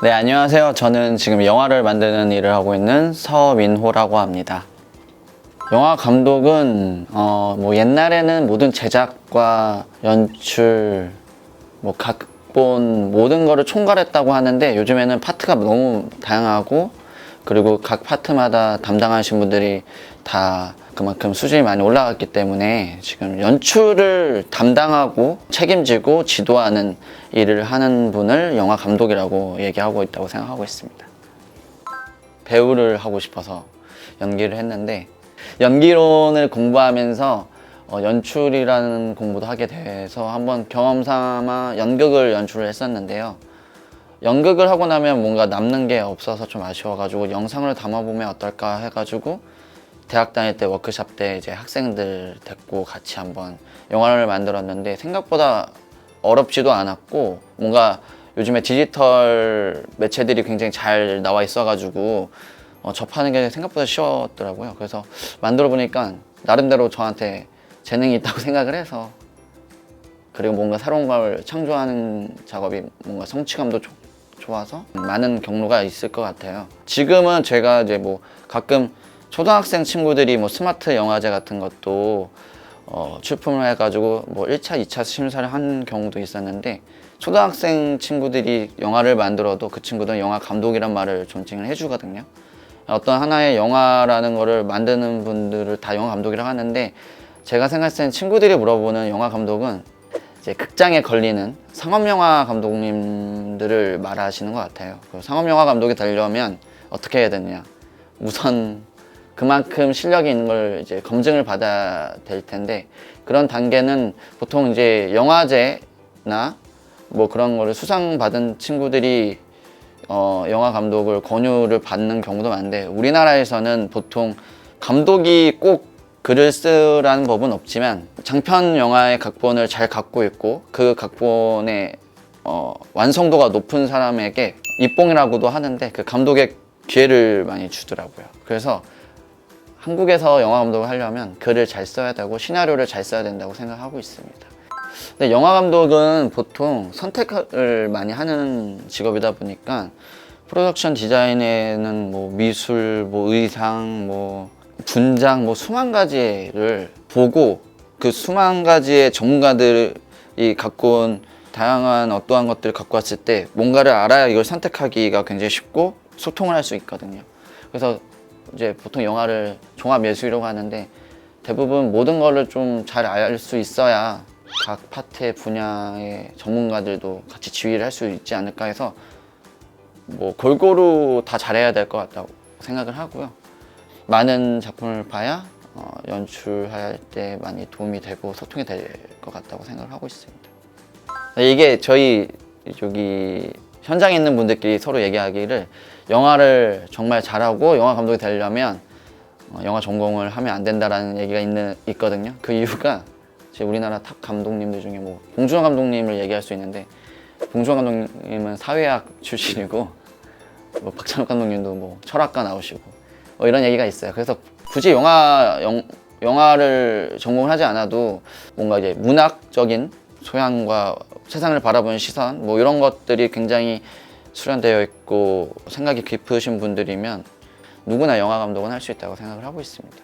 네, 안녕하세요. 저는 지금 영화를 만드는 일을 하고 있는 서민호라고 합니다. 영화 감독은 뭐 옛날에는 모든 제작과 연출, 뭐 각본 모든 거를 총괄했다고 하는데 요즘에는 파트가 너무 다양하고 그리고 각 파트마다 담당하신 분들이 다 그만큼 수준이 많이 올라갔기 때문에 지금 연출을 담당하고 책임지고 지도하는 일을 하는 분을 영화 감독이라고 얘기하고 있다고 생각하고 있습니다. 배우를 하고 싶어서 연기를 했는데 연기론을 공부하면서 연출이라는 공부도 하게 돼서 한번 경험 삼아 연극을 연출을 했었는데요. 연극을 하고 나면 뭔가 남는 게 없어서 좀 아쉬워가지고 영상을 담아보면 어떨까 해가지고 대학 다닐 때 워크숍 때 이제 학생들 데리고 같이 한번 영화를 만들었는데 생각보다 어렵지도 않았고 뭔가 요즘에 디지털 매체들이 굉장히 잘 나와 있어가지고 접하는 게 생각보다 쉬웠더라고요. 그래서 만들어 보니까 나름대로 저한테 재능이 있다고 생각을 해서 그리고 뭔가 새로운 걸 창조하는 작업이 뭔가 성취감도 좋아서 많은 경로가 있을 것 같아요. 지금은 제가 이제 뭐 가끔 초등학생 친구들이 뭐 스마트 영화제 같은 것도 출품을 해가지고 뭐 1차, 2차 심사를 한 경우도 있었는데 초등학생 친구들이 영화를 만들어도 그 친구들은 영화 감독이란 말을 존칭을 해주거든요. 어떤 하나의 영화라는 거를 만드는 분들을 다 영화 감독이라고 하는데 제가 생각했을 땐 친구들이 물어보는 영화 감독은 이제 극장에 걸리는 상업영화 감독님들을 말하시는 것 같아요. 상업영화 감독이 되려면 어떻게 해야 되느냐. 우선 그만큼 실력이 있는 걸 이제 검증을 받아야 될 텐데 그런 단계는 보통 이제 영화제나 뭐 그런 거를 수상받은 친구들이 영화 감독을 권유를 받는 경우도 많은데 우리나라에서는 보통 감독이 꼭 글을 쓰라는 법은 없지만 장편 영화의 각본을 잘 갖고 있고 그 각본의 완성도가 높은 사람에게 입봉이라고도 하는데 그 감독의 기회를 많이 주더라고요. 그래서 한국에서 영화 감독을 하려면 글을 잘 써야 되고 시나리오를 잘 써야 된다고 생각하고 있습니다. 근데 영화 감독은 보통 선택을 많이 하는 직업이다 보니까 프로덕션 디자인에는 뭐 미술, 뭐 의상, 뭐 분장, 뭐 수만 가지를 보고 그 수만 가지의 전문가들이 갖고 온 다양한 어떠한 것들을 갖고 왔을 때 뭔가를 알아야 이걸 선택하기가 굉장히 쉽고 소통을 할 수 있거든요. 그래서 이제 보통 영화를 종합예술이라고 하는데 대부분 모든 거를 좀 잘 알 수 있어야 각 파트의 분야의 전문가들도 같이 지휘를 할 수 있지 않을까 해서 뭐 골고루 다 잘해야 될 것 같다고 생각을 하고요. 많은 작품을 봐야 연출할 때 많이 도움이 되고 소통이 될 것 같다고 생각을 하고 있습니다. 이게 저희 여기 현장에 있는 분들끼리 서로 얘기하기를 영화를 정말 잘하고 영화 감독이 되려면 영화 전공을 하면 안 된다라는 얘기가 있거든요. 그 이유가 우리나라 탑 감독님들 중에 뭐 봉준호 감독님을 얘기할 수 있는데 봉준호 감독님은 사회학 출신이고 뭐 박찬욱 감독님도 뭐 철학과 나오시고 이런 얘기가 있어요. 그래서 굳이 영화를 전공을 하지 않아도 뭔가 이제 문학적인 소양과 세상을 바라보는 시선 뭐 이런 것들이 굉장히 수련되어 있고 생각이 깊으신 분들이면 누구나 영화 감독은 할 수 있다고 생각을 하고 있습니다.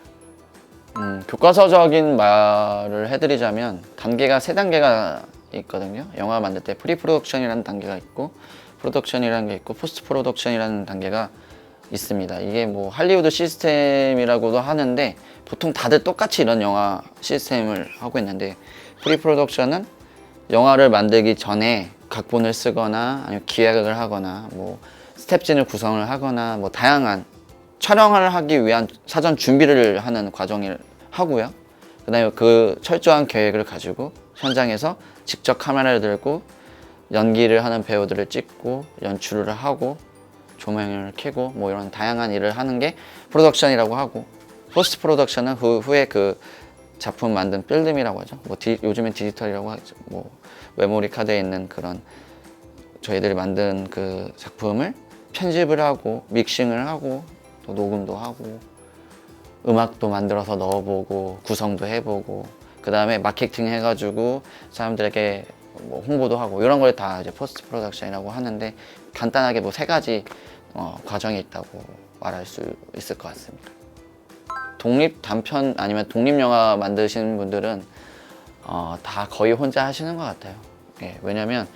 교과서적인 말을 해드리자면 단계가 3단계가 있거든요. 영화 만들 때 프리 프로덕션이라는 단계가 있고 프로덕션이라는 게 있고 포스트 프로덕션이라는 단계가 있습니다. 이게 뭐 할리우드 시스템이라고도 하는데 보통 다들 똑같이 이런 영화 시스템을 하고 있는데 프리 프로덕션은 영화를 만들기 전에 각본을 쓰거나 아니면 기획을 하거나 뭐 스텝진을 구성을 하거나 뭐 다양한 촬영을 하기 위한 사전 준비를 하는 과정을 하고요. 그 다음에 그 철저한 계획을 가지고 현장에서 직접 카메라를 들고 연기를 하는 배우들을 찍고 연출을 하고 조명을 켜고 뭐 이런 다양한 일을 하는 게 프로덕션이라고 하고 포스트 프로덕션은 후에 그 작품 만든 필름이라고 하죠. 뭐 요즘엔 디지털이라고 하죠. 뭐 메모리 카드에 있는 그런 저희들이 만든 그 작품을 편집을 하고 믹싱을 하고 또 녹음도 하고 음악도 만들어서 넣어보고 구성도 해보고 그 다음에 마케팅 해가지고 사람들에게 뭐 홍보도 하고 이런 걸 다 이제 포스트 프로덕션이라고 하는데 간단하게 뭐 3가지 과정이 있다고 말할 수 있을 것 같습니다. 독립 단편 아니면 독립 영화 만드시는 분들은 다 거의 혼자 하시는 것 같아요. 예, 왜냐면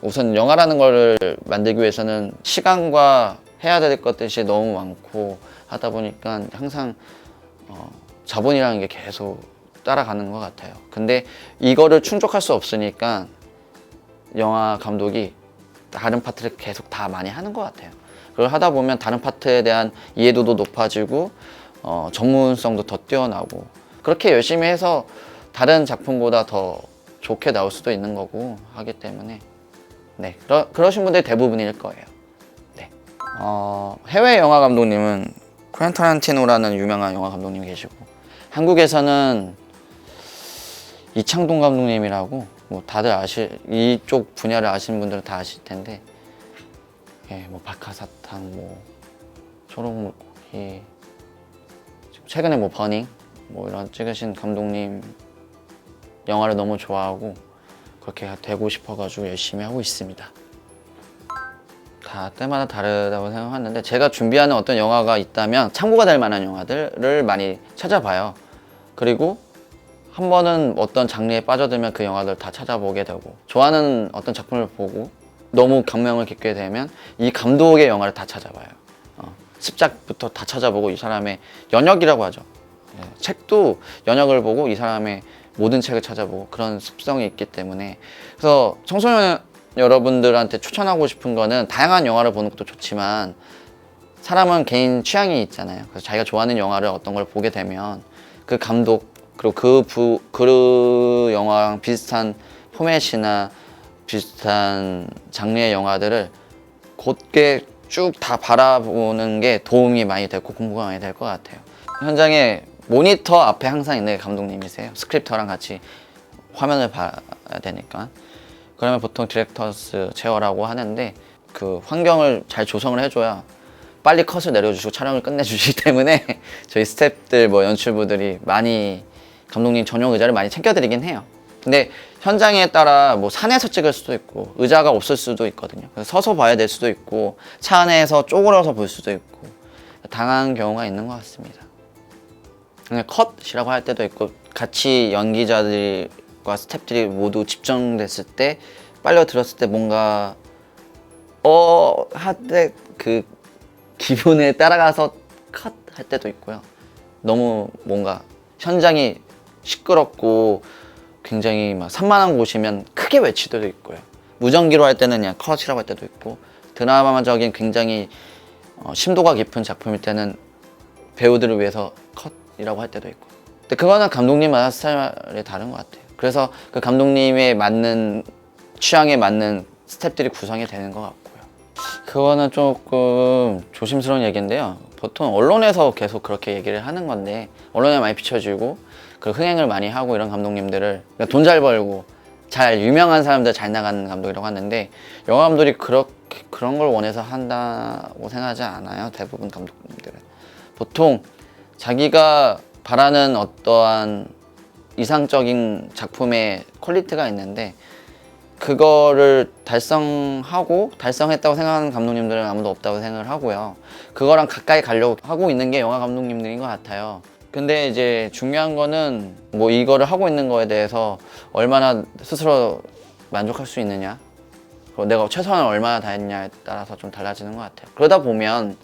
우선 영화라는 거를 만들기 위해서는 시간과 해야 될 것들이 너무 많고 하다 보니까 항상 자본이라는 게 계속 따라가는 것 같아요. 근데 이거를 충족할 수 없으니까 영화 감독이 다른 파트를 계속 다 많이 하는 것 같아요. 그걸 하다 보면 다른 파트에 대한 이해도도 높아지고 전문성도 더 뛰어나고 그렇게 열심히 해서 다른 작품보다 더 좋게 나올 수도 있는 거고 하기 때문에 네, 그러신 분들이 대부분일 거예요. 네. 해외 영화 감독님은 퀸틴 타란티노라는 유명한 영화 감독님이 계시고 한국에서는 이창동 감독님이라고 뭐 다들 이쪽 분야를 아시는 분들은 다 아실 텐데 예, 뭐 박하사탕, 뭐 초록물고기, 최근에 뭐 버닝 뭐 이런 찍으신 감독님 영화를 너무 좋아하고 그렇게 되고 싶어가지고 열심히 하고 있습니다. 다 때마다 다르다고 생각하는데 제가 준비하는 어떤 영화가 있다면 참고가 될 만한 영화들을 많이 찾아봐요. 그리고 한 번은 어떤 장르에 빠져들면 그 영화들 다 찾아보게 되고 좋아하는 어떤 작품을 보고 너무 감명을 깊게 되면 이 감독의 영화를 다 찾아봐요. 습작부터 다 찾아보고 이 사람의 연역이라고 하죠. 예, 책도 연역을 보고 이 사람의 모든 책을 찾아보고 그런 습성이 있기 때문에 그래서 청소년 여러분들한테 추천하고 싶은 거는 다양한 영화를 보는 것도 좋지만 사람은 개인 취향이 있잖아요. 그래서 자기가 좋아하는 영화를 어떤 걸 보게 되면 그 감독 그리고 그 영화랑 비슷한 포맷이나 비슷한 장르의 영화들을 곧게 쭉 다 바라보는 게 도움이 많이 되고 공부가 많이 될 것 같아요. 현장에 모니터 앞에 항상 있는 게 감독님이세요. 스크립터랑 같이 화면을 봐야 되니까. 그러면 보통 디렉터스 체어라고 하는데 그 환경을 잘 조성을 해줘야 빨리 컷을 내려주시고 촬영을 끝내주시기 때문에 저희 스태프들 뭐 연출부들이 많이 감독님 전용 의자를 많이 챙겨드리긴 해요. 근데 현장에 따라 뭐 산에서 찍을 수도 있고 의자가 없을 수도 있거든요. 그래서 서서 봐야 될 수도 있고 차 안에서 쪼그려서 볼 수도 있고 다양한 경우가 있는 것 같습니다. 그냥 컷이라고 할 때도 있고 같이 연기자들과 스태프들이 모두 집중됐을 때 빨려 들었을 때 뭔가 할 때 그 기분에 따라가서 컷 할 때도 있고요. 너무 뭔가 현장이 시끄럽고 굉장히 막 산만한 곳이면 크게 외칠 때도 있고요. 무전기로 할 때는 그냥 컷이라고 할 때도 있고 드라마적인 굉장히 심도가 깊은 작품일 때는 배우들을 위해서 컷이라고 할 때도 있고 근데 그거는 감독님마다 스타일이 다른 것 같아요. 그래서 그 감독님의 맞는 취향에 맞는 스텝들이 구성이 되는 것 같고요. 그거는 조금 조심스러운 얘기인데요. 보통 언론에서 계속 그렇게 얘기를 하는 건데 언론에 많이 비춰지고 그 흥행을 많이 하고 이런 감독님들을 그러니까 돈 잘 벌고 잘 유명한 사람들 잘 나가는 감독이라고 하는데 영화 감독이 그런 걸 원해서 한다고 생각하지 않아요. 대부분 감독님들은 보통 자기가 바라는 어떠한 이상적인 작품의 퀄리티가 있는데 그거를 달성했다고 생각하는 감독님들은 아무도 없다고 생각을 하고요. 그거랑 가까이 가려고 하고 있는 게 영화 감독님들인 것 같아요. 근데 이제 중요한 거는 뭐 이거를 하고 있는 거에 대해서 얼마나 스스로 만족할 수 있느냐 그리고 내가 최선을 얼마나 다했냐에 따라서 좀 달라지는 것 같아요. 그러다 보면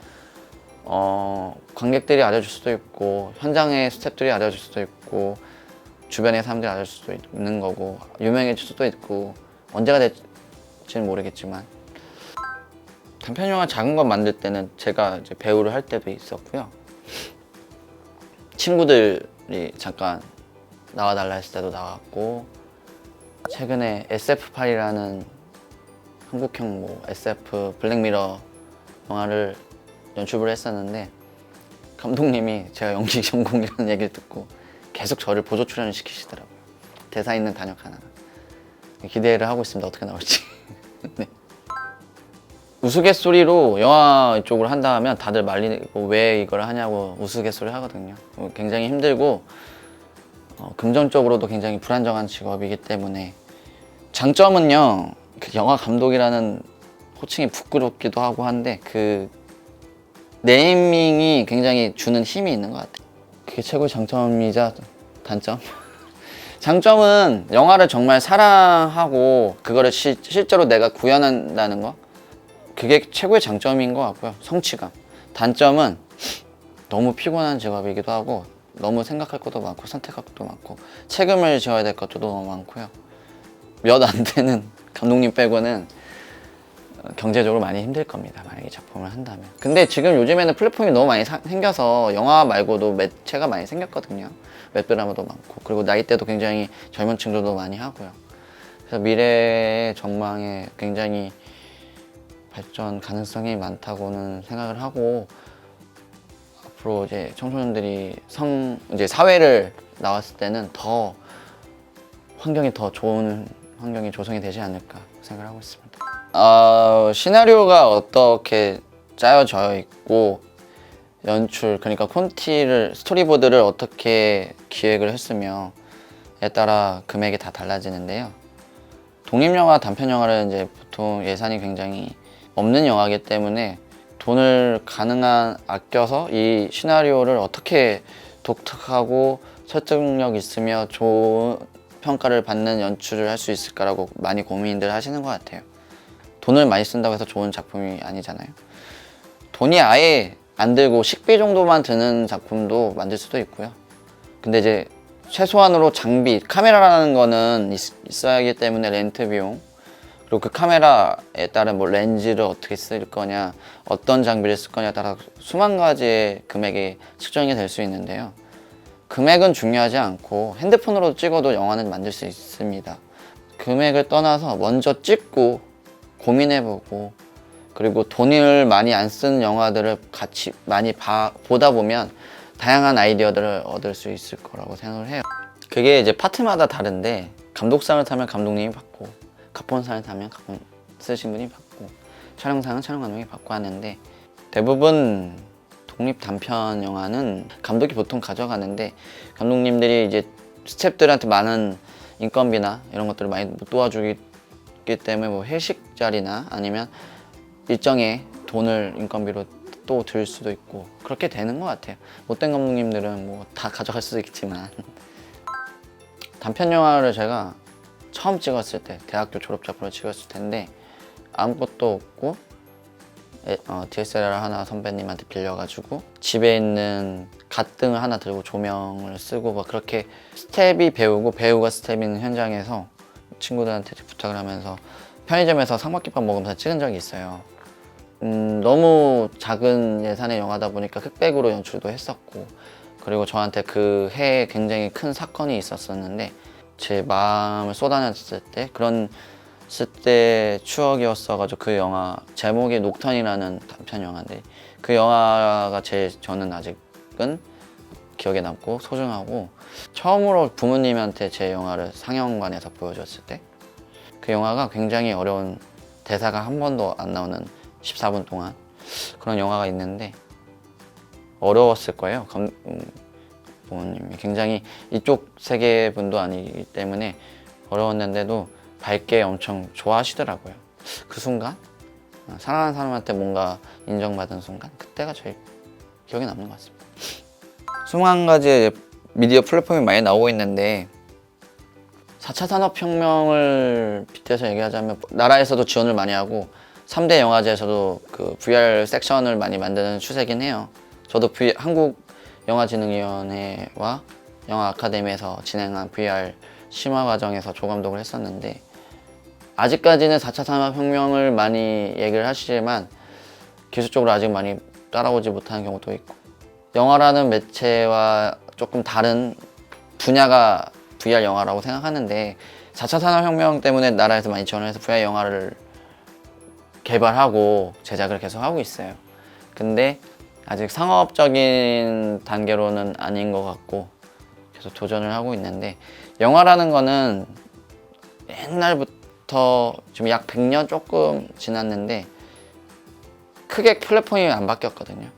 관객들이 알아줄 수도 있고 현장의 스태프들이 알아줄 수도 있고 주변의 사람들이 알아줄 수도 있는 거고 유명해질 수도 있고 언제가 될지는 모르겠지만 단편 영화 작은 거 만들 때는 제가 이제 배우를 할 때도 있었고요. 친구들이 잠깐 나와달라 했을 때도 나왔고 최근에 SF8이라는 한국형 뭐 SF 블랙미러 영화를 연출을 했었는데 감독님이 제가 연기 전공이라는 얘기를 듣고 계속 저를 보조 출연을 시키시더라고요. 대사 있는 단역 하나 기대를 하고 있습니다. 어떻게 나올지. 네. 우스갯소리로 영화 이쪽으로 한다 하면 다들 말리고 왜 이걸 하냐고 우스갯소리 하거든요. 굉장히 힘들고 금전적으로도 굉장히 불안정한 직업이기 때문에 장점은요, 그 영화 감독이라는 호칭이 부끄럽기도 하고 한데 그 네이밍이 굉장히 주는 힘이 있는 것 같아요. 그게 최고의 장점이자 단점? 장점은 영화를 정말 사랑하고 그거를 실제로 내가 구현한다는 거, 그게 최고의 장점인 것 같고요. 성취감. 단점은 너무 피곤한 직업이기도 하고 너무 생각할 것도 많고 선택할 것도 많고 책임을 져야 될 것도 너무 많고요. 몇 안 되는 감독님 빼고는 경제적으로 많이 힘들 겁니다. 만약에 작품을 한다면. 근데 지금 요즘에는 플랫폼이 너무 많이 생겨서 영화 말고도 매체가 많이 생겼거든요. 웹드라마도 많고, 그리고 나이대도 굉장히 젊은 층들도 많이 하고요. 그래서 미래의 전망에 굉장히 발전 가능성이 많다고는 생각을 하고, 앞으로 이제 청소년들이 이제 사회를 나왔을 때는 더 환경이 더 좋은 환경이 조성이 되지 않을까 생각을 하고 있습니다. 시나리오가 어떻게 짜여져 있고 연출, 그러니까 스토리보드를 어떻게 기획을 했으며에 따라 금액이 다 달라지는데요. 독립영화, 단편영화는 이제 보통 예산이 굉장히 없는 영화이기 때문에 돈을 가능한 아껴서 이 시나리오를 어떻게 독특하고 설득력 있으며 좋은 평가를 받는 연출을 할 수 있을까라고 많이 고민들 하시는 것 같아요. 돈을 많이 쓴다고 해서 좋은 작품이 아니잖아요. 돈이 아예 안 들고 식비 정도만 드는 작품도 만들 수도 있고요. 근데 이제 최소한으로 장비, 카메라라는 거는 있어야 하기 때문에 렌트 비용, 그리고 그 카메라에 따른 뭐 렌즈를 어떻게 쓸 거냐, 어떤 장비를 쓸 거냐에 따라 수만 가지의 금액이 측정이 될 수 있는데요. 금액은 중요하지 않고 핸드폰으로 찍어도 영화는 만들 수 있습니다. 금액을 떠나서 먼저 찍고 고민해보고, 그리고 돈을 많이 안 쓴 영화들을 같이 많이 보다 보면 다양한 아이디어들을 얻을 수 있을 거라고 생각을 해요. 그게 이제 파트마다 다른데, 감독상을 타면 감독님이 받고, 각본상을 타면 각본 쓰신 분이 받고, 촬영상은 촬영 감독이 받고 하는데, 대부분 독립 단편 영화는 감독이 보통 가져가는데, 감독님들이 이제 스태프들한테 많은 인건비나 이런 것들을 많이 못 도와주기 때문에 뭐 회식 자리나 아니면 일정의 돈을 인건비로 또 들 수도 있고 그렇게 되는 것 같아요. 못된 감독님들은 뭐 다 가져갈 수도 있지만, 단편 영화를 제가 처음 찍었을 때, 대학교 졸업작품을 찍었을 텐데 아무것도 없고 DSLR 하나 선배님한테 빌려가지고 집에 있는 갓등을 하나 들고 조명을 쓰고 막 그렇게 스텝이 배우고 배우가 스텝인 현장에서 친구들한테 부탁을 하면서 편의점에서 삼각김밥 먹으면서 찍은 적이 있어요. 너무 작은 예산의 영화다 보니까 흑백으로 연출도 했었고, 그리고 저한테 그 해에 굉장히 큰 사건이 있었었는데 제 마음을 쏟아냈을 때, 그런 때 추억이었어가지고 그 영화 제목이 녹턴이라는 단편 영화인데, 그 영화가 저는 아직은 기억에 남고 소중하고, 처음으로 부모님한테 제 영화를 상영관에서 보여줬을 때 그 영화가 굉장히 어려운, 대사가 한 번도 안 나오는 14분 동안 그런 영화가 있는데 어려웠을 거예요. 부모님이 굉장히 이쪽 세계 분도 아니기 때문에 어려웠는데도 밝게 엄청 좋아하시더라고요. 그 순간, 사랑하는 사람한테 뭔가 인정받은 순간, 그때가 제일 기억에 남는 것 같습니다. 21가지의 미디어 플랫폼이 많이 나오고 있는데 4차 산업혁명을 빗대서 얘기하자면 나라에서도 지원을 많이 하고 3대 영화제에서도 그 VR 섹션을 많이 만드는 추세긴 해요. 저도 한국영화진흥위원회와 영화 아카데미에서 진행한 VR 심화 과정에서 조감독을 했었는데, 아직까지는 4차 산업혁명을 많이 얘기를 하시지만 기술적으로 아직 많이 따라오지 못하는 경우도 있고, 영화라는 매체와 조금 다른 분야가 VR 영화라고 생각하는데 4차 산업혁명 때문에 나라에서 많이 지원을 해서 VR 영화를 개발하고 제작을 계속 하고 있어요. 근데 아직 상업적인 단계로는 아닌 것 같고 계속 도전을 하고 있는데, 영화라는 거는 옛날부터 지금 약 100년 조금 지났는데 크게 플랫폼이 안 바뀌었거든요.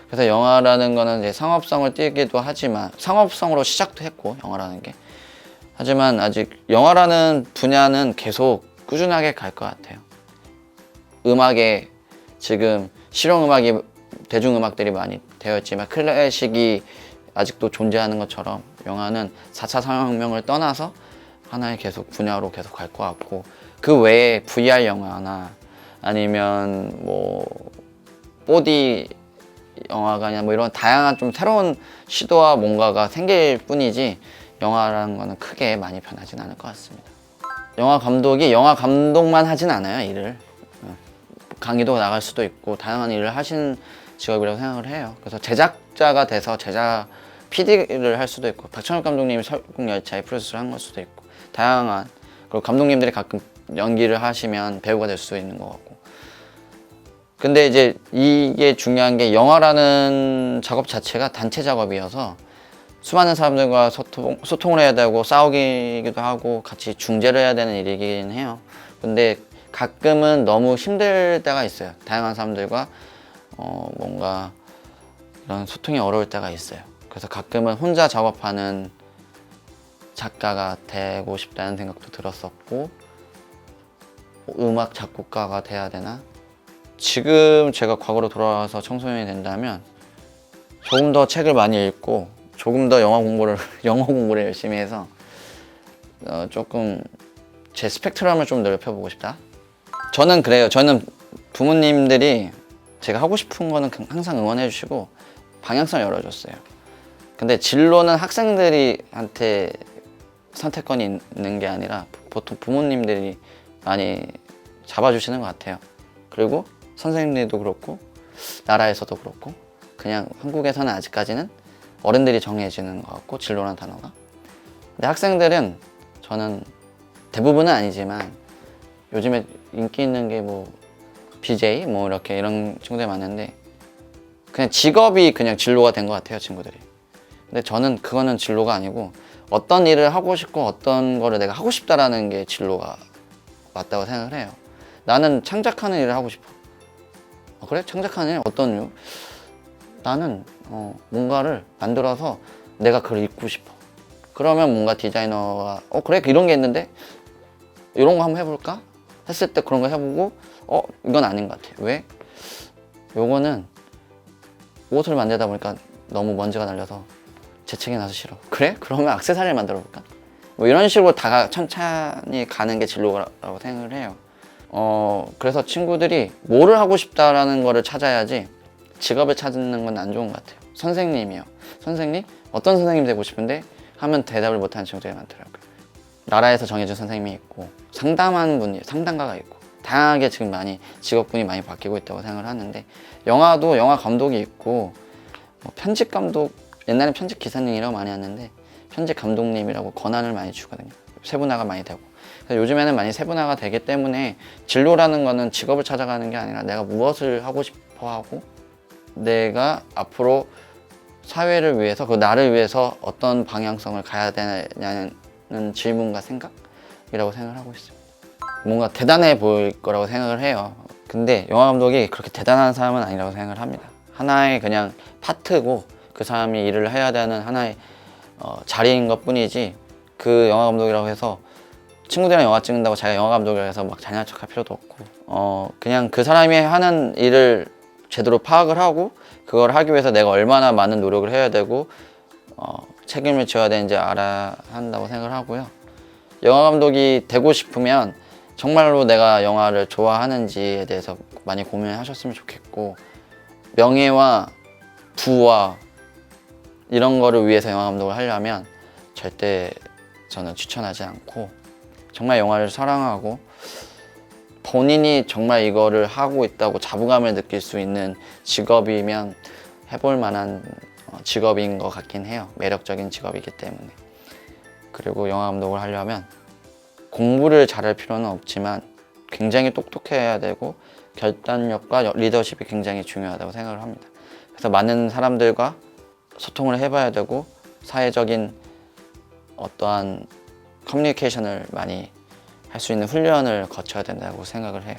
그래서 영화라는 거는 이제 상업성을 띠기도 하지만, 상업성으로 시작도 했고 영화라는 게, 하지만 아직 영화라는 분야는 계속 꾸준하게 갈 것 같아요. 음악에 지금 실용음악이 대중음악들이 많이 되어 있지만 클래식이 아직도 존재하는 것처럼 영화는 4차 산업혁명을 떠나서 하나의 계속 분야로 계속 갈 것 같고, 그 외에 VR 영화나 아니면 뭐 4D 영화가 뭐 이런 다양한 좀 새로운 시도와 뭔가가 생길 뿐이지 영화라는 거는 크게 많이 변하진 않을 것 같습니다. 영화 감독이 영화 감독만 하진 않아요, 일을. 강의도 나갈 수도 있고 다양한 일을 하신 직업이라고 생각을 해요. 그래서 제작자가 돼서 제작 PD를 할 수도 있고, 박찬욱 감독님이 설국열차의 프로듀스를 한 걸 수도 있고, 다양한, 그리고 감독님들이 가끔 연기를 하시면 배우가 될 수도 있는 것 같고. 근데 이제 이게 중요한 게 영화라는 작업 자체가 단체 작업이어서 수많은 사람들과 소통을 해야 되고 싸우기도 하고 같이 중재를 해야 되는 일이긴 해요. 근데 가끔은 너무 힘들 때가 있어요. 다양한 사람들과 뭔가 이런 소통이 어려울 때가 있어요. 그래서 가끔은 혼자 작업하는 작가가 되고 싶다는 생각도 들었었고, 음악 작곡가가 돼야 되나? 지금 제가 과거로 돌아와서 청소년이 된다면 조금 더 책을 많이 읽고 조금 더 영어 공부를 열심히 해서 조금 제 스펙트럼을 좀 넓혀보고 싶다. 저는 그래요. 저는 부모님들이 제가 하고 싶은 거는 항상 응원해 주시고 방향성을 열어줬어요. 근데 진로는 학생들한테 선택권이 있는 게 아니라 보통 부모님들이 많이 잡아주시는 것 같아요. 그리고 선생님들도 그렇고 나라에서도 그렇고, 그냥 한국에서는 아직까지는 어른들이 정해지는 것 같고, 진로라는 단어가. 근데 학생들은, 저는 대부분은 아니지만 요즘에 인기 있는 게 뭐 BJ 뭐 이렇게 이런 친구들이 많은데 그냥 직업이 그냥 진로가 된 것 같아요, 친구들이. 근데 저는 그거는 진로가 아니고 어떤 일을 하고 싶고 어떤 거를 내가 하고 싶다라는 게 진로가 맞다고 생각을 해요. 나는 창작하는 일을 하고 싶어. 그래? 창작하는 일? 어떤 일? 나는 뭔가를 만들어서 내가 그걸 입고 싶어. 그러면 뭔가 디자이너가 그래? 이런 게 있는데 이런 거 한번 해볼까? 했을 때 그런 거 해보고 이건 아닌 것 같아. 왜? 요거는 옷을 만들다 보니까 너무 먼지가 날려서 재채기 나서 싫어. 그래? 그러면 액세서리를 만들어 볼까? 뭐 이런 식으로 천천히 가는 게 진로라고 생각을 해요. 그래서 친구들이 뭐를 하고 싶다라는 거를 찾아야지 직업을 찾는 건 안 좋은 것 같아요. 선생님이요. 선생님? 어떤 선생님 되고 싶은데 하면 대답을 못하는 친구들이 많더라고요. 나라에서 정해준 선생님이 있고 상담하는 분이, 상담가가 있고, 다양하게 지금 많이 직업군이 많이 바뀌고 있다고 생각을 하는데, 영화도 영화 감독이 있고 편집 감독, 옛날엔 편집 기사님이라고 많이 했는데 편집 감독님이라고 권한을 많이 주거든요. 세분화가 많이 되고. 그래서 요즘에는 많이 세분화가 되기 때문에 진로라는 거는 직업을 찾아가는 게 아니라 내가 무엇을 하고 싶어 하고 내가 앞으로 사회를 위해서, 그 나를 위해서 어떤 방향성을 가야 되냐는 질문과 생각이라고 생각을 하고 있습니다. 뭔가 대단해 보일 거라고 생각을 해요. 근데 영화 감독이 그렇게 대단한 사람은 아니라고 생각을 합니다. 하나의 그냥 파트고 그 사람이 일을 해야 되는 하나의 자리인 것 뿐이지, 그 영화 감독이라고 해서 친구들이랑 영화 찍는다고 자기가 영화 감독이라고 해서 막 잘난 척할 필요도 없고, 그냥 그 사람이 하는 일을 제대로 파악을 하고 그걸 하기 위해서 내가 얼마나 많은 노력을 해야 되고 책임을 져야 되는지 알아야 한다고 생각을 하고요. 영화 감독이 되고 싶으면 정말로 내가 영화를 좋아하는지에 대해서 많이 고민을 하셨으면 좋겠고, 명예와 부와 이런 거를 위해서 영화 감독을 하려면 절대 저는 추천하지 않고, 정말 영화를 사랑하고 본인이 정말 이거를 하고 있다고 자부감을 느낄 수 있는 직업이면 해볼 만한 직업인 것 같긴 해요. 매력적인 직업이기 때문에. 그리고 영화 감독을 하려면 공부를 잘할 필요는 없지만 굉장히 똑똑해야 되고 결단력과 리더십이 굉장히 중요하다고 생각을 합니다. 그래서 많은 사람들과 소통을 해봐야 되고 사회적인 어떠한 커뮤니케이션을 많이 할 수 있는 훈련을 거쳐야 된다고 생각을 해요.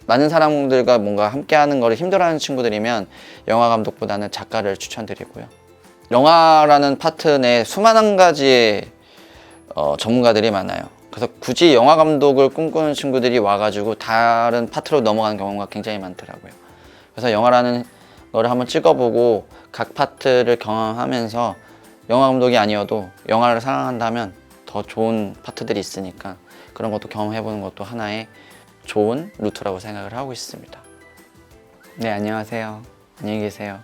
많은 사람들과 뭔가 함께하는 거를 힘들어하는 친구들이면 영화 감독보다는 작가를 추천드리고요. 영화라는 파트 내 수많은 가지의 전문가들이 많아요. 그래서 굳이 영화 감독을 꿈꾸는 친구들이 와가지고 다른 파트로 넘어가는 경우가 굉장히 많더라고요. 그래서 영화라는 거를 한번 찍어보고 각 파트를 경험하면서 영화 감독이 아니어도 영화를 사랑한다면 더 좋은 파트들이 있으니까 그런 것도 경험해보는 것도 하나의 좋은 루트라고 생각을 하고 있습니다. 네, 안녕하세요. 안녕히 계세요.